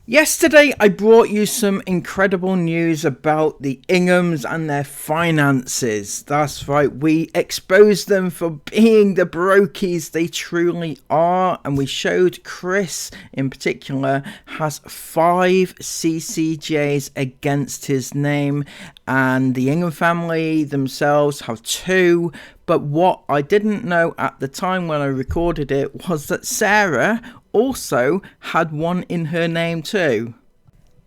Yesterday, I brought you some incredible news about the Inghams and their finances. That's right, we exposed them for being the brokies they truly are, and we showed Chris, in particular, has 5 CCJs against his name, and the Ingham family themselves have 2. But what I didn't know at the time when I recorded it was that Sarah also had one in her name too.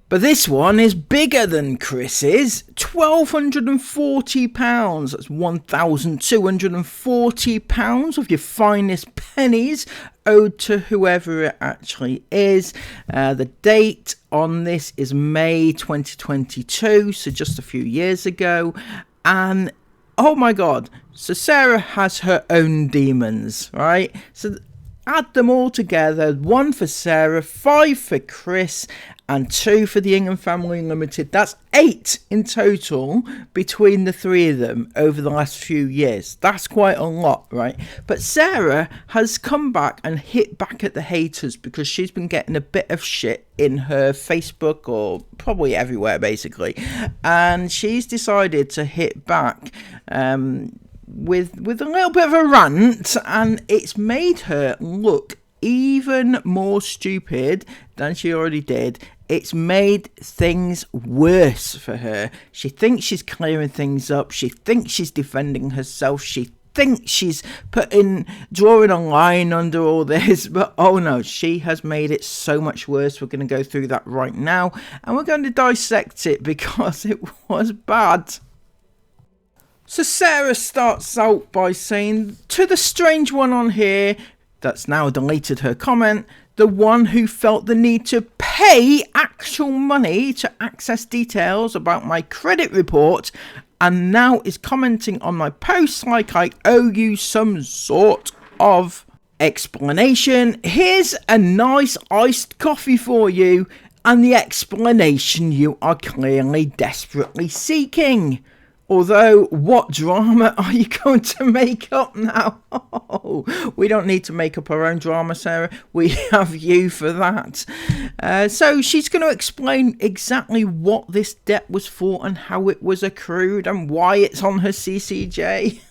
But this one is bigger than Chris's. £1,240. That's £1,240 of your finest pennies owed to whoever it actually is. The date on this is May 2022, so just a few years ago. And oh my god, so Sarah has her own demons, right? So add them all together, 1 for Sarah, 5 for Chris, and 2 for the Ingham Family Limited. That's 8 in total between the 3 of them over the last few years. That's quite a lot, right? But Sarah has come back and hit back at the haters because she's been getting a bit of shit in her Facebook, or probably everywhere basically, and she's decided to hit back with a little bit of a rant, and it's made her look even more stupid than she already did. It's made things worse for her. She thinks she's clearing things up. She thinks she's defending herself. She thinks she's drawing a line under all this, but oh no, she has made it so much worse. We're going to go through that right now, and we're going to dissect it because it was bad. So Sarah starts out by saying, to the strange one on here, that's now deleted her comment, the one who felt the need to pay actual money to access details about my credit report and now is commenting on my posts like I owe you some sort of explanation. Here's a nice iced coffee for you and the explanation you are clearly desperately seeking. Although, what drama are you going to make up now? Oh, we don't need to make up our own drama, Sarah. We have you for that. So she's going to explain exactly what this debt was for and how it was accrued and why it's on her CCJ.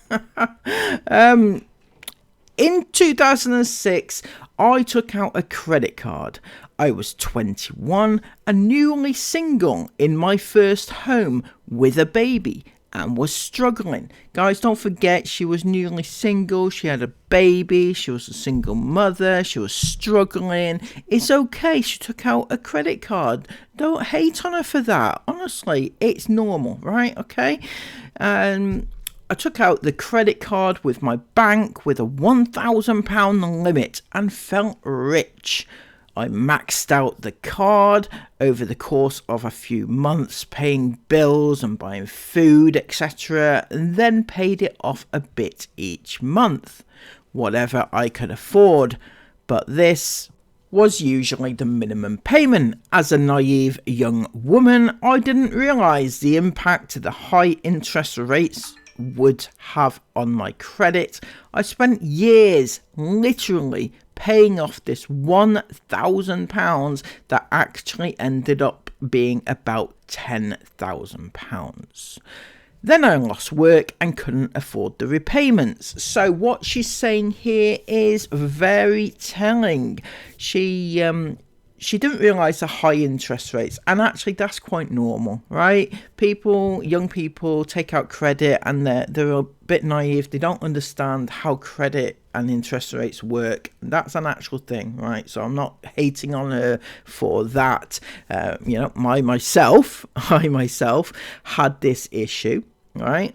In 2006, I took out a credit card. I was 21 and newly single in my first home with a baby, and was struggling. Guys, don't forget, she was newly single, she had a baby, she was a single mother, she was struggling. It's okay, she took out a credit card. Don't hate on her for that. Honestly, it's normal, right? Okay? I took out the credit card with my bank with a £1,000 limit and felt rich. I maxed out the card over the course of a few months, paying bills and buying food, etc., and then paid it off a bit each month, whatever I could afford. But this was usually the minimum payment. As a naive young woman, I didn't realise the impact the high interest rates would have on my credit. I spent years literally paying off this £1,000 that actually ended up being about £10,000. Then I lost work and couldn't afford the repayments. So what she's saying here is very telling. She didn't realise the high interest rates, and actually that's quite normal, right? Young people take out credit and they're a bit naive. They don't understand how credit and interest rates work. That's an actual thing, right? So I'm not hating on her for that. I myself had this issue, right?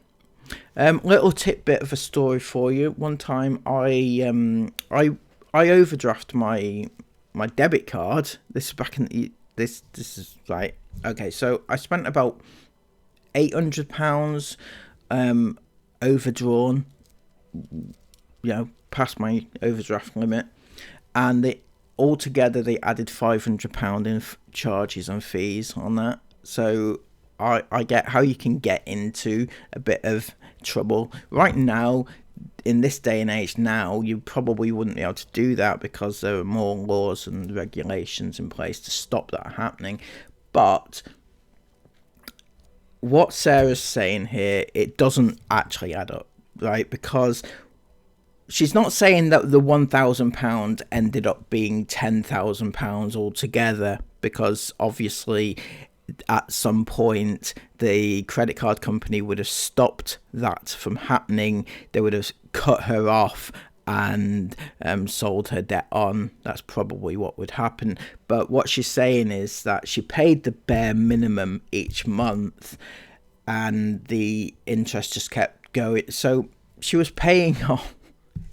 Little tidbit of a story for you. One time I overdraft my debit card. This is back in this is like, okay, so I spent about £800 overdrawn, past my overdraft limit, and altogether they added £500 in charges and fees on that. So I get how you can get into a bit of trouble right now. in this day and age now, you probably wouldn't be able to do that because there are more laws and regulations in place to stop that happening. But what Sarah's saying here, it doesn't actually add up, right? Because she's not saying that the £1,000 ended up being £10,000 altogether, because obviously at some point the credit card company would have stopped that from happening. They would have cut her off and sold her debt on. That's probably what would happen. But what she's saying is that she paid the bare minimum each month and the interest just kept going. So she was paying off.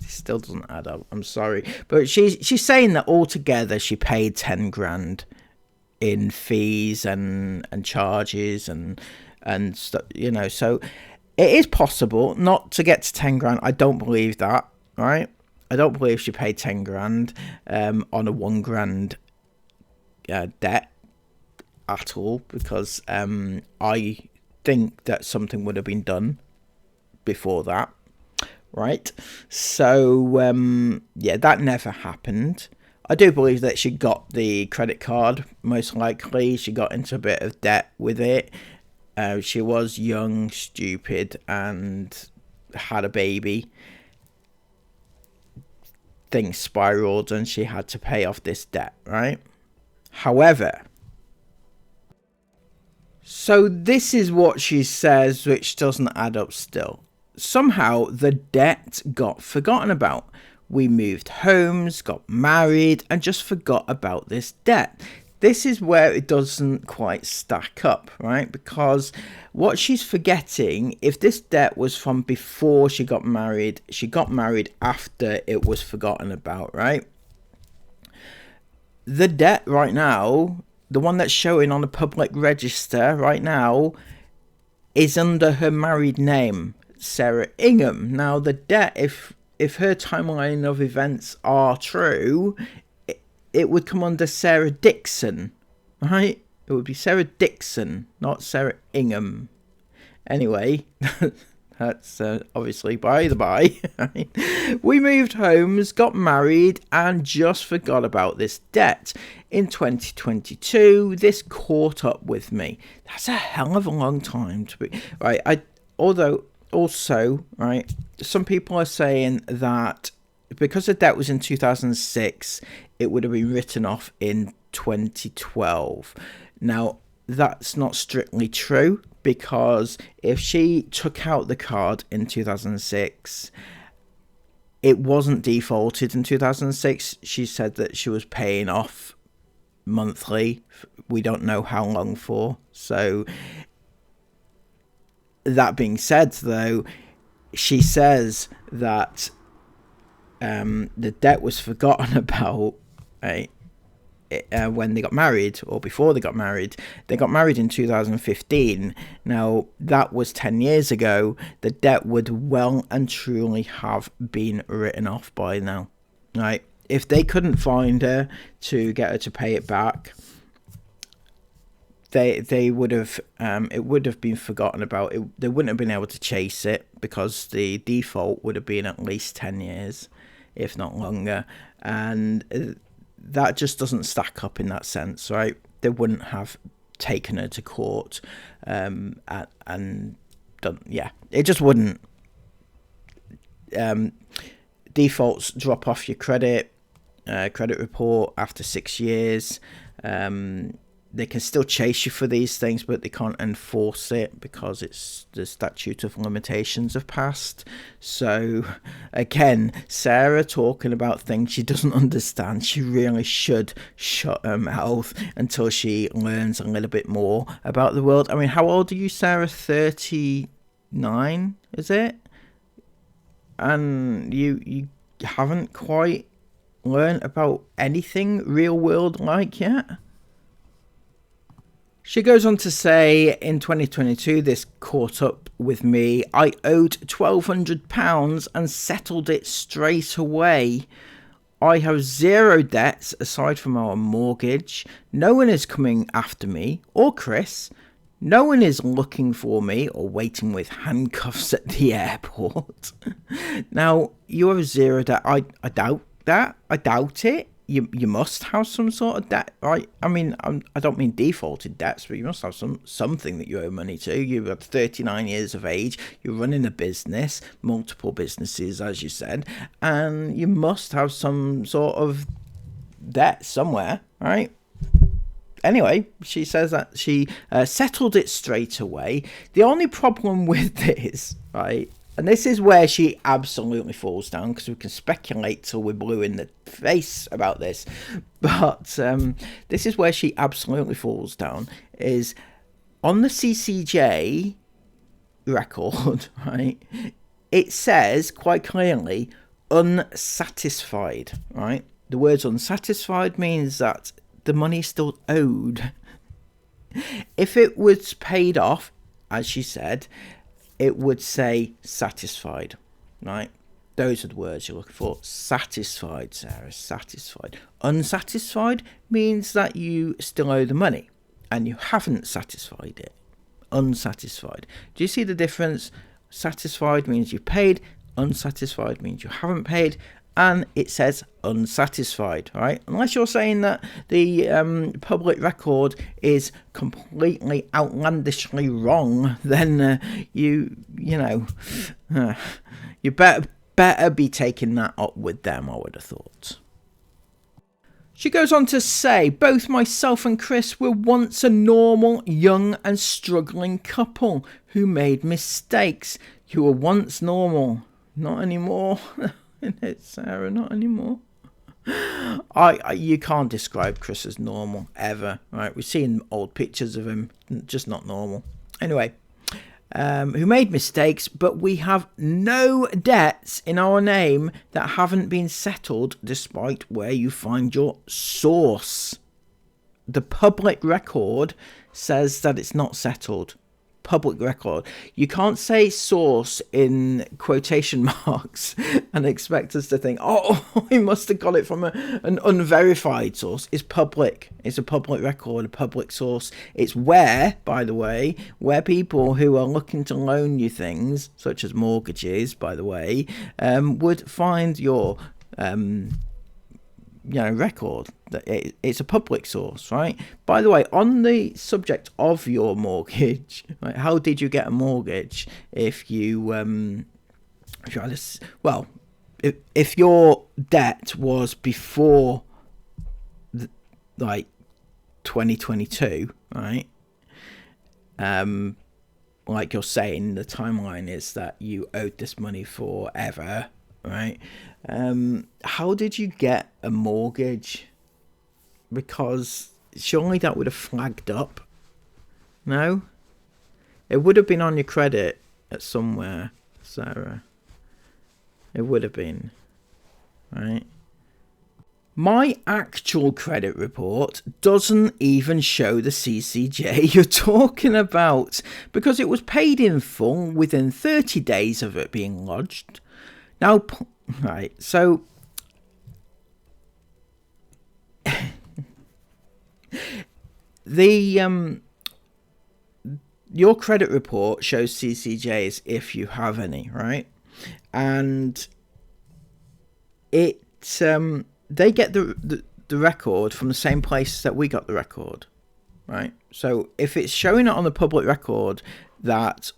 It still doesn't add up, I'm sorry, but she's saying that altogether she paid 10 grand in fees and charges and stuff, you know. So it is possible not to get to 10 grand. I don't believe that, right? I don't believe she paid 10 grand on a 1 grand debt at all, because I think that something would have been done before that, right? So yeah, that never happened. I do believe that she got the credit card, most likely. She got into a bit of debt with it. She was young, stupid, and had a baby. Things spiraled and she had to pay off this debt, right? However, so this is what she says, which doesn't add up still. Somehow the debt got forgotten about. We moved homes, got married, and just forgot about this debt. This is where it doesn't quite stack up, right? Because what she's forgetting, if this debt was from before she got married after it was forgotten about, right? The debt right now, the one that's showing on the public register right now, is under her married name, Sarah Ingham. Now, the debt, if her timeline of events are true, it would come under Sarah Dixon, right? It would be Sarah Dixon, not Sarah Ingham. Anyway, that's obviously by the by. We moved homes, got married, and just forgot about this debt. In 2022, this caught up with me. That's a hell of a long time to be, right? Also, right, some people are saying that because the debt was in 2006, it would have been written off in 2012. Now, that's not strictly true, because if she took out the card in 2006, it wasn't defaulted in 2006. She said that she was paying off monthly. We don't know how long for. So that being said, though, she says that the debt was forgotten about when they got married, or before they got married. They got married in 2015. Now, that was 10 years ago. The debt would well and truly have been written off by now, right? If they couldn't find her to get her to pay it back, they would have it would have been forgotten about. They wouldn't have been able to chase it, because the default would have been at least 10 years, if not longer, and that just doesn't stack up in that sense, right? They wouldn't have taken her to court and done, yeah, it just wouldn't. Defaults drop off your credit report after 6 years. They can still chase you for these things, but they can't enforce it because the statute of limitations have passed. So, again, Sarah talking about things she doesn't understand. She really should shut her mouth until she learns a little bit more about the world. I mean, how old are you, Sarah? 39, is it? And you haven't quite learned about anything real world like yet? She goes on to say, in 2022, this caught up with me. I owed £1,200 and settled it straight away. I have zero debts aside from our mortgage. No one is coming after me or Chris. No one is looking for me or waiting with handcuffs at the airport. Now, you have a zero debt. I doubt that. I doubt it. You must have some sort of debt, right? I mean, I don't mean defaulted debts, but you must have something that you owe money to. You're 39 years of age. You're running a business, multiple businesses, as you said, and you must have some sort of debt somewhere, right? Anyway, she says that she settled it straight away. The only problem with this, right, and this is where she absolutely falls down, because we can speculate till we're blue in the face about this, but this is where she absolutely falls down, is on the CCJ record, right, it says quite clearly unsatisfied, right? The words unsatisfied means that the money is still owed. If it was paid off, as she said, it would say satisfied, right? Those are the words you're looking for. Satisfied, Sarah, satisfied. Unsatisfied means that you still owe the money and you haven't satisfied it. Unsatisfied. Do you see the difference? Satisfied means you paid. Unsatisfied means you haven't paid. And it says unsatisfied, right? Unless you're saying that the public record is completely outlandishly wrong, then you better be taking that up with them, I would have thought. She goes on to say, both myself and Chris were once a normal, young and struggling couple who made mistakes. You were once normal, not anymore. It's Sarah, not anymore. You can't describe Chris as normal ever, right? We've seen old pictures of him, just not normal. Anyway, who made mistakes, but we have no debts in our name that haven't been settled, despite where you find your source. The public record says that it's not settled. Public record. You can't say source in quotation marks and expect us to think, oh, he must have got it from an unverified source. It's public. It's a public record, a public source. It's where, by the way, where people who are looking to loan you things, such as mortgages, by the way, would find your record. It's a public source, right? By the way, on the subject of your mortgage, right, how did you get a mortgage if you if your debt was before 2022, right? Like you're saying, the timeline is that you owed this money forever, right? How did you get a mortgage? Because surely that would have flagged up. No? It would have been on your credit at somewhere, Sarah. It would have been. Right? My actual credit report doesn't even show the CCJ you're talking about, because it was paid in full within 30 days of it being lodged. Now, right, so your credit report shows CCJs if you have any, right? And it they get the record from the same place that we got the record, right? So if it's showing it on the public record that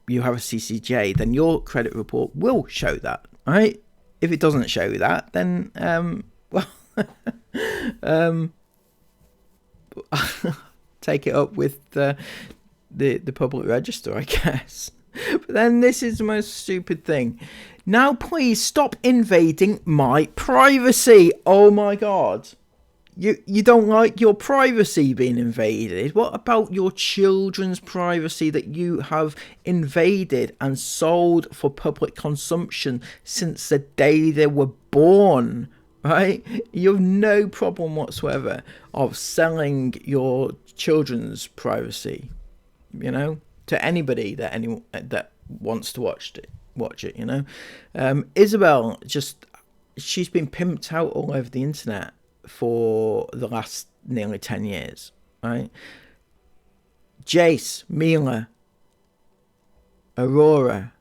you have a CCJ, then your credit report will show that, right? If it doesn't show that, then take it up with the public register, I guess. But then this is the most stupid thing. Now please stop invading my privacy. Oh my god. You don't like your privacy being invaded? What about your children's privacy that you have invaded and sold for public consumption since the day they were born? Right? You have no problem whatsoever of selling your children's privacy, to anybody that wants to watch it. Isabel, she's been pimped out all over the internet for the last nearly 10 years, right? Jace, Mila, Aurora,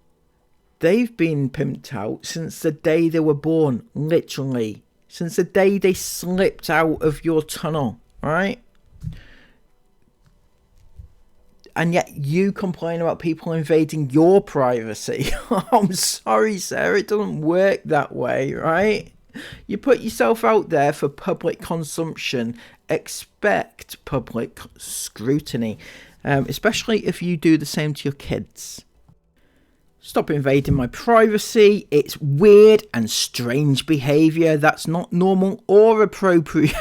they've been pimped out since the day they were born, literally. Since the day they slipped out of your tunnel, right? And yet you complain about people invading your privacy. I'm sorry, Sarah, it doesn't work that way, right? You put yourself out there for public consumption, expect public scrutiny, especially if you do the same to your kids. Stop invading my privacy. It's weird and strange behaviour that's not normal or appropriate.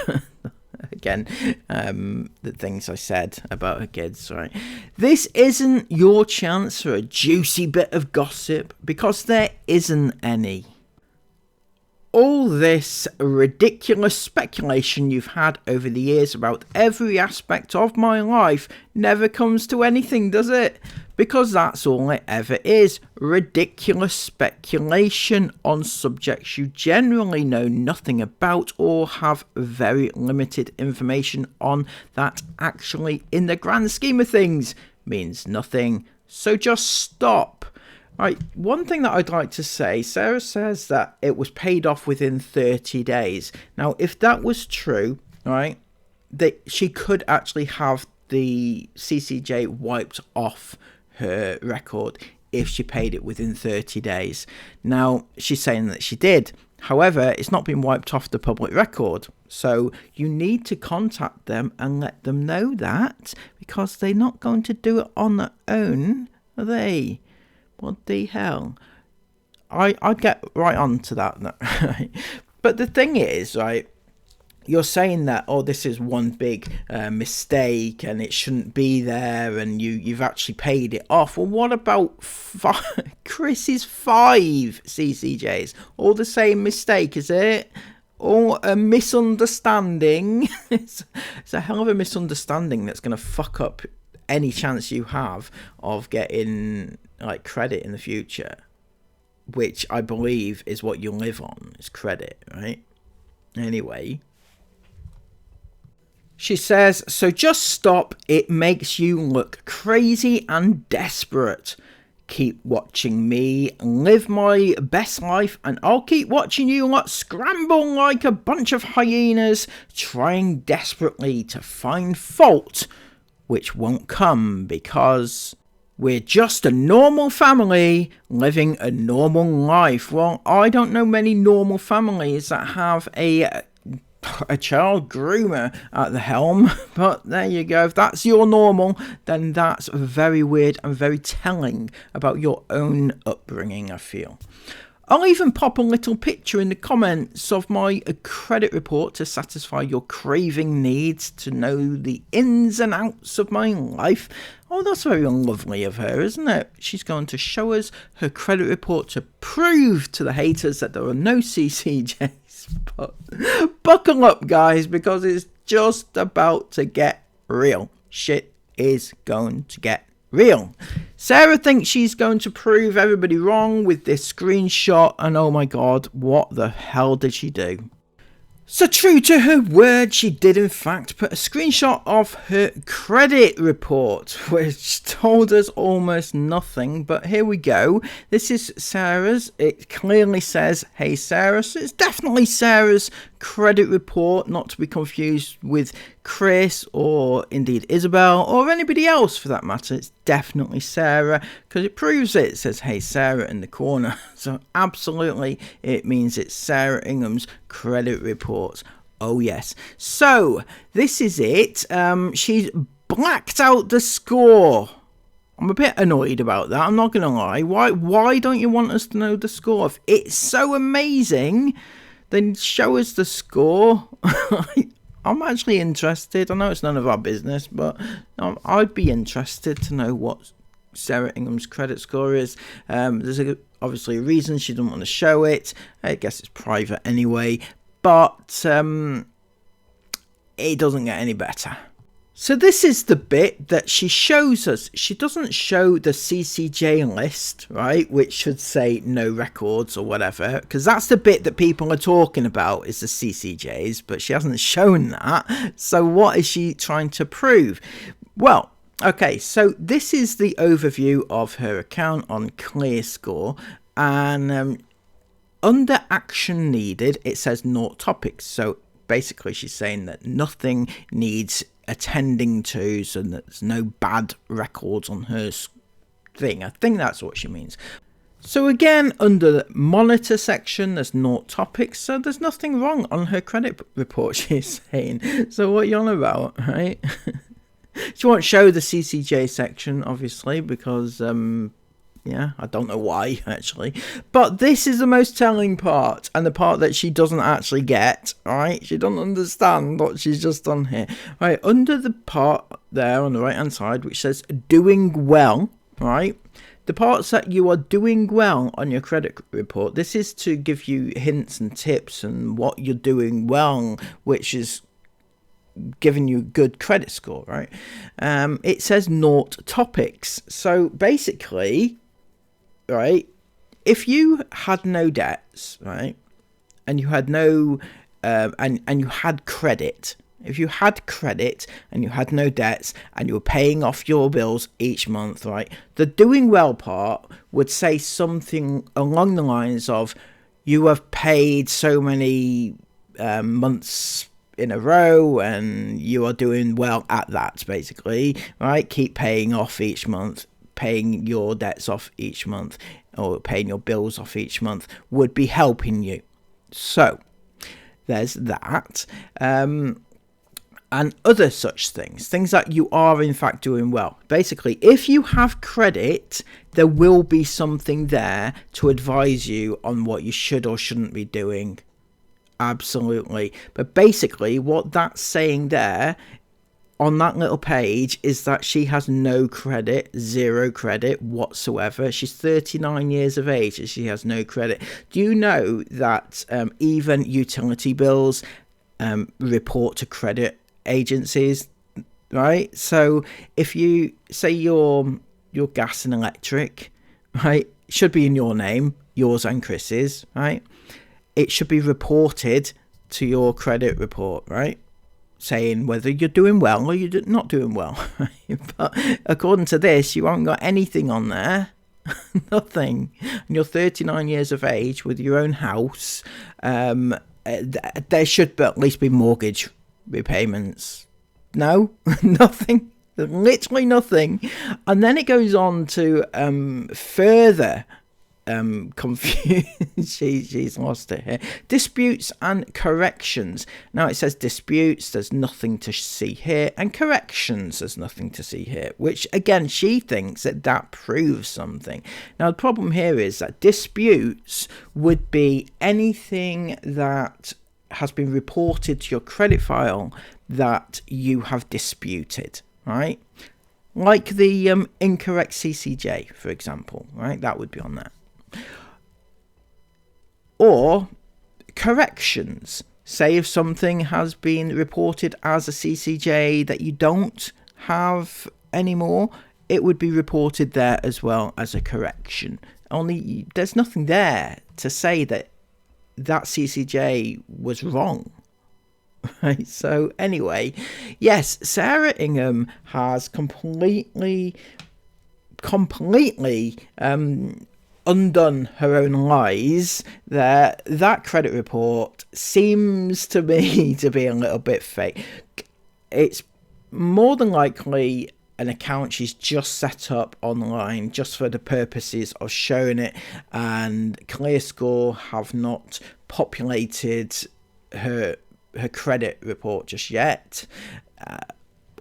Again, the things I said about her kids, right? This isn't your chance for a juicy bit of gossip, because there isn't any. All this ridiculous speculation you've had over the years about every aspect of my life never comes to anything, does it? Because that's all it ever is. Ridiculous speculation on subjects you generally know nothing about or have very limited information on, that actually, in the grand scheme of things, means nothing. So just stop. Right, one thing that I'd like to say, Sarah says that it was paid off within 30 days. Now, if that was true, right, that she could actually have the CCJ wiped off her record if she paid it within 30 days. Now, she's saying that she did. However, it's not been wiped off the public record. So you need to contact them and let them know that, because they're not going to do it on their own, are they? What the hell? I'd get right on to that. Right? But the thing is, right, you're saying that, oh, this is one big mistake and it shouldn't be there, and you've actually paid it off. Well, what about Chris's 5 CCJs? All the same mistake, is it? Or a misunderstanding? It's a hell of a misunderstanding that's going to fuck up any chance you have of getting like credit in the future, which I believe is what you live on, is credit, right? Anyway, she says, so just stop. It makes you look crazy and desperate. Keep watching me live my best life, and I'll keep watching you lot scramble like a bunch of hyenas, trying desperately to find fault, which won't come because we're just a normal family living a normal life. Well, I don't know many normal families that have a child groomer at the helm, but there you go. If that's your normal, then that's very weird and very telling about your own upbringing, I feel. I'll even pop a little picture in the comments of my credit report to satisfy your craving needs to know the ins and outs of my life. Oh, that's very lovely of her, isn't it? She's going to show us her credit report to prove to the haters that there are no CCJs. But buckle up, guys, because it's just about to get real. Shit is going to get real. Sarah thinks she's going to prove everybody wrong with this screenshot, and oh my god, what the hell did she do? So true to her word, she did in fact put a screenshot of her credit report, which told us almost nothing, but here we go. This is Sarah's. It clearly says, hey Sarah, so it's definitely Sarah's credit report, not to be confused with Chris or indeed Isabel or anybody else for that matter. It's definitely Sarah because it proves it. It says hey Sarah in the corner, so absolutely it means it's Sarah Ingham's credit report. Oh yes, so this is it. She's blacked out the score. I'm a bit annoyed about that, I'm not gonna lie. Why don't you want us to know the score? If it's so amazing, then show us the score. I'm actually interested. I know it's none of our business, but I'd be interested to know what Sarah Ingham's credit score is. There's obviously a reason she doesn't want to show it. I guess it's private anyway, but it doesn't get any better. So this is the bit that she shows us. She doesn't show the CCJ list, right, which should say no records or whatever, because that's the bit that people are talking about is the CCJs, but she hasn't shown that. So what is she trying to prove? Well, Okay, so this is the overview of her account on ClearScore, and under action needed, it says naught topics. So basically, she's saying that nothing needs attending to, so there's no bad records on her thing. I think that's what she means. So again, under the monitor section, there's naught topics, so there's nothing wrong on her credit report, she's saying. So what are you on about, right? She won't show the CCJ section, obviously, because, yeah, I don't know why, actually. But this is the most telling part, and the part that she doesn't actually get, right? She doesn't understand what she's just done here. Right, under the part there on the right-hand side, which says doing well, right? The parts that you are doing well on your credit report, this is to give you hints and tips and what you're doing well, which is giving you good credit score, right? It says naught topics. So basically, right, if you had no debts, right, and you had no, and you had credit, if you had credit and you had no debts and you were paying off your bills each month, right, the doing well part would say something along the lines of, you have paid so many months in a row and you are doing well at that, basically, right? Keep paying off each month, paying your debts off each month, or paying your bills off each month would be helping you. So there's that. And other such things that you are in fact doing well. Basically, if you have credit, there will be something there to advise you on what you should or shouldn't be doing. Absolutely. But basically, what that's saying there on that little page is that she has no credit, zero credit whatsoever. She's 39 years of age and she has no credit. Do you know that even utility bills report to credit agencies, right? So if you say your gas and electric, right, should be in your name, yours and Chris's, right? It should be reported to your credit report, right? Saying whether you're doing well or you're not doing well. But according to this, you haven't got anything on there. Nothing. And you're 39 years of age with your own house. There should at least be mortgage repayments. No, nothing. Literally nothing. And then it goes on to further confused. She's lost it here. Disputes and corrections. Now it says disputes, there's nothing to see here, and corrections, there's nothing to see here, which again, she thinks that proves something. Now the problem here is that disputes would be anything that has been reported to your credit file that you have disputed, right? Like the incorrect CCJ, for example, right? That would be on there. Or corrections. Say if something has been reported as a CCJ that you don't have anymore, it would be reported there as well as a correction. Only there's nothing there to say that CCJ was wrong. Right, so anyway, yes, Sarah Ingham has completely undone her own lies there. That credit report seems to me to be a little bit fake. It's more than likely an account she's just set up online just for the purposes of showing it, and ClearScore have not populated her credit report just yet.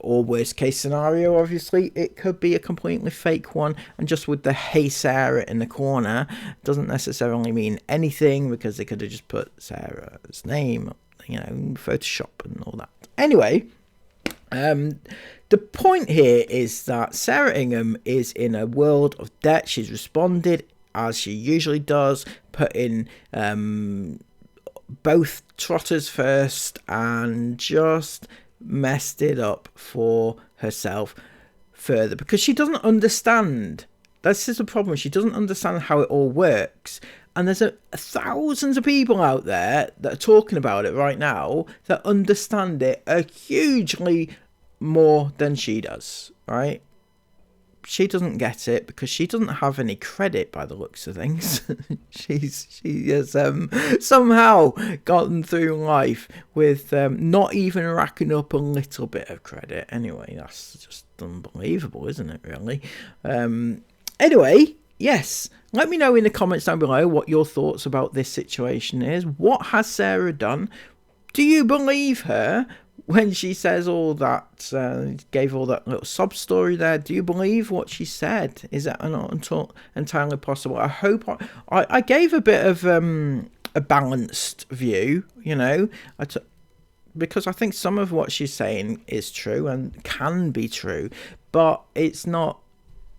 Or worst case scenario, obviously, it could be a completely fake one, and just with the "Hey Sarah" in the corner doesn't necessarily mean anything, because they could have just put Sarah's name, Photoshop and all that. Anyway, the point here is that Sarah Ingham is in a world of debt. She's responded as she usually does, putting both trotters first, and just messed it up for herself further, because she doesn't understand. This is the problem. She doesn't understand how it all works, and there's thousands of people out there that are talking about it right now that understand it hugely more than she does, right? she doesn't get it because she doesn't have any credit by the looks of things. she has somehow gotten through life with not even racking up a little bit of credit. Anyway, that's just unbelievable, isn't it, really? Anyway, yes, let me know in the comments down below what your thoughts about this situation is. What has Sarah done? Do you believe her when she says all that, gave all that little sob story there? Do you believe what she said? Is that not entirely possible? I hope I gave a bit of a balanced view, you know, because I think some of what she's saying is true and can be true, but it's not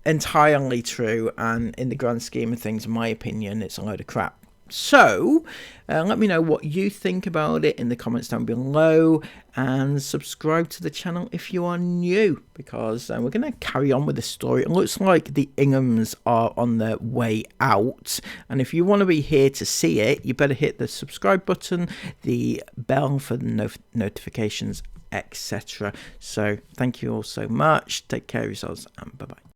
entirely true, and in the grand scheme of things, in my opinion, it's a load of crap. So let me know what you think about it in the comments down below, and subscribe to the channel if you are new, because we're going to carry on with the story. It looks like the Inghams are on their way out, and if you want to be here to see it, you better hit the subscribe button, the bell for the notifications, etc. So thank you all so much. Take care of yourselves, and bye bye.